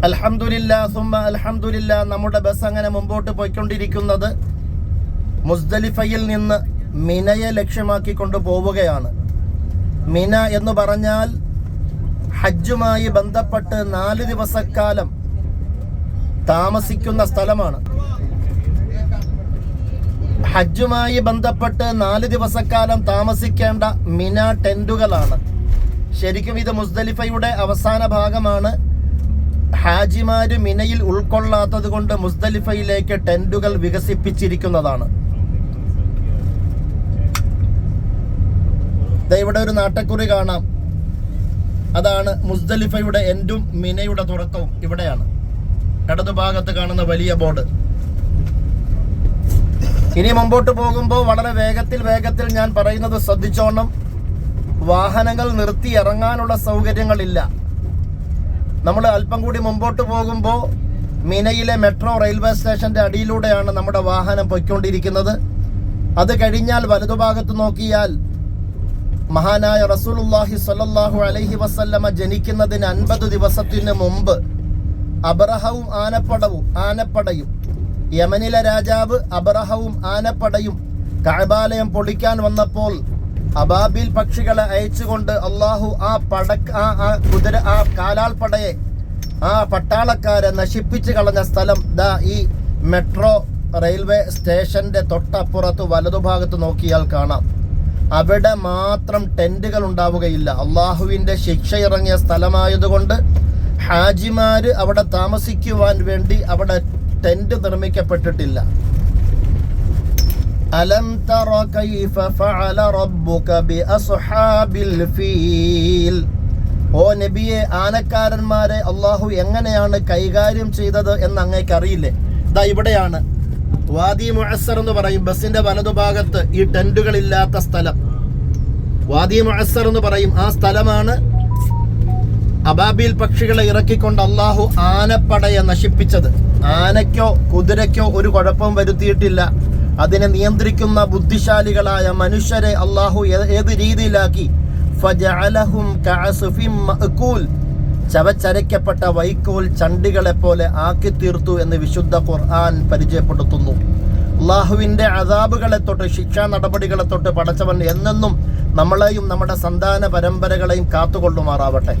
അൽഹംദുലില്ലാ സുമ്മ അൽഹംദുലില്ലാ. നമ്മുടെ ബസ് അങ്ങനെ മുമ്പോട്ട് പോയിക്കൊണ്ടിരിക്കുന്നത് മുസ്ദലിഫയിൽ നിന്ന് മിനയെ ലക്ഷ്യമാക്കി കൊണ്ടുപോവുകയാണ്. മിന എന്ന് പറഞ്ഞാൽ ഹജ്ജുമായി ബന്ധപ്പെട്ട് 4 ദിവസക്കാലം താമസിക്കുന്ന സ്ഥലമാണ്. ഹജ്ജുമായി ബന്ധപ്പെട്ട് 4 ദിവസക്കാലം താമസിക്കേണ്ട മിന ടെന്റുകളാണ്. ശരിക്കും ഇത് മുസ്ദലിഫയുടെ അവസാന ഭാഗമാണ്. ഹാജിമാര് മിനയിൽ ഉൾക്കൊള്ളാത്തത് കൊണ്ട് മുസ്ദലിഫയിലേക്ക് ടെന്റുകൾ വികസിപ്പിച്ചിരിക്കുന്നതാണ്. ഇവിടെ ഒരു നാട്ടക്കുറി കാണാം. അതാണ് മുസ്ദലിഫയുടെ എൻഡും മിനയുടെ തുടക്കവും ഇവിടെയാണ്. ഇടതുഭാഗത്ത് കാണുന്ന വലിയ ബോർഡ്. ഇനി മുമ്പോട്ട് പോകുമ്പോൾ വളരെ വേഗത്തിൽ ഞാൻ പറയുന്നത് ശ്രദ്ധിച്ചോണം. വാഹനങ്ങൾ നിർത്തി ഇറങ്ങാനുള്ള സൗകര്യങ്ങളില്ല. നമ്മൾ അല്പം കൂടി മുമ്പോട്ട് പോകുമ്പോൾ മിനയിലെ മെട്രോ റെയിൽവേ സ്റ്റേഷന്റെ അടിയിലൂടെയാണ് നമ്മുടെ വാഹനം പൊയ്ക്കൊണ്ടിരിക്കുന്നത്. അത് കഴിഞ്ഞാൽ വലതുഭാഗത്ത് നോക്കിയാൽ മഹാനായ റസൂലുള്ളാഹി സ്വല്ലല്ലാഹു അലൈഹി വസല്ലമ ജനിക്കുന്നതിന് 50 ദിവസത്തിന് മുമ്പ് അബ്രഹവും ആനപ്പടയും യമനിലെ രാജാവ് അബ്രഹവും ആനപ്പടയും കഅബാലയം പൊളിക്കാൻ വന്നപ്പോൾ അബാബിൽ പക്ഷികളെ അയച്ചുകൊണ്ട് അള്ളാഹു ആ കാലാൾപ്പടയെ, ആ പട്ടാളക്കാരെ നശിപ്പിച്ചു കളഞ്ഞ സ്ഥലം ദാ ഈ മെട്രോ റെയിൽവേ സ്റ്റേഷന്റെ തൊട്ടപ്പുറത്ത് വലതുഭാഗത്ത് നോക്കിയാൽ കാണാം. അവിടെ മാത്രം ടെന്റുകൾ ഉണ്ടാവുകയില്ല. അള്ളാഹുവിന്റെ ശിക്ഷ ഇറങ്ങിയ സ്ഥലമായതുകൊണ്ട് ഹാജിമാര് അവിടെ താമസിക്കുവാൻ വേണ്ടി അവിടെ ടെന്റ് നിർമ്മിക്കപ്പെട്ടിട്ടില്ല. അലം തറ കൈഫ ഫഅല റബ്ബുക ബിഅസ്ഹാബിൽ ഫീൽ. ഓ നബിയെ, ആനക്കാരന്മാരെ അള്ളാഹു എങ്ങനെയാണ് കൈകാര്യം ചെയ്തത് എന്ന് അങ്ങേക്ക് അറിയില്ലേ? ദാ ഇവിടെയാണ് വാദി മുഅസ്സർ എന്ന് പറയും. ബസിന്റെ വലതുഭാഗത്ത് ഈ ടെന്റുകൾ ഇല്ലാത്ത സ്ഥലം വാദി മുഅസ്സർ എന്ന് പറയും. ആ സ്ഥലമാണ് അബാബിൽ പക്ഷികളെ ഇറക്കിക്കൊണ്ട് അള്ളാഹു ആനപ്പടയെ നശിപ്പിച്ചത്. ആനയ്ക്കോ കുതിരയ്ക്കോ ഒരു കുഴപ്പവും വരുത്തിയിട്ടില്ല. അതിനെ നിയന്ത്രിക്കുന്ന ബുദ്ധിശാലികളായ മനുഷ്യരെ അള്ളാഹു ഏത് രീതിയിലാക്കി? ഫജഅലഹും കഅസ്ഫിൻ മഅകൂൽ. ചവച്ചരയ്ക്കപ്പെട്ട വൈക്കോൽ ചണ്ടികളെ പോലെ ആക്കി തീർത്തു എന്ന് വിശുദ്ധ ഖുർആൻ പരിചയപ്പെടുത്തുന്നു. അള്ളാഹുവിന്റെ അദാബുകളെ തൊട്ട്, ശിക്ഷാ നടപടികളെ തൊട്ട് പടച്ചവൻ എന്നെന്നും നമ്മളെയും നമ്മുടെ സന്താന പരമ്പരകളെയും കാത്തുകൊള്ളുമാറാവട്ടെ.